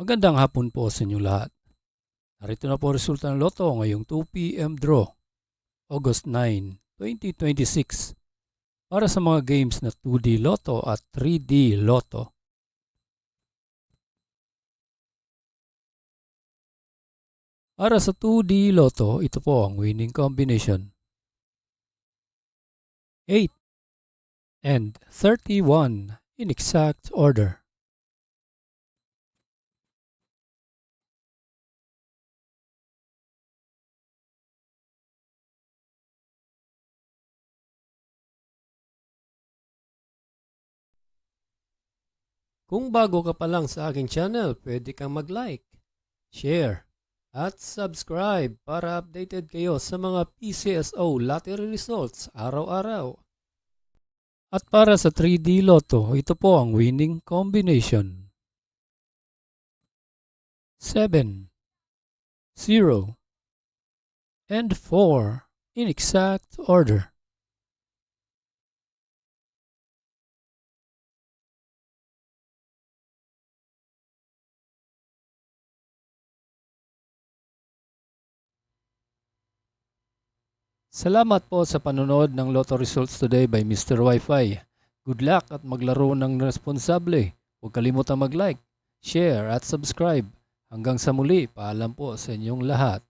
Magandang hapon po sa inyong lahat. Narito na po ang resulta ng Lotto ngayong 2 p.m. draw, August 9, 2026 para sa mga games na 2D Lotto at 3D Lotto. Para sa 2D Lotto, ito po ang winning combination: 8 and 31 in exact order. Kung bago ka pa lang sa aking channel, pwede kang mag-like, share, at subscribe para updated kayo sa mga PCSO lottery results araw-araw. At para sa 3D Lotto, ito po ang winning combination: 7, 0, and 4 in exact order. Salamat po sa panonood ng Lotto Results Today by Mr. Wi-Fi. Good luck at maglaro ng responsable. Huwag kalimutang mag-like, share at subscribe. Hanggang sa muli, paalam po sa inyong lahat.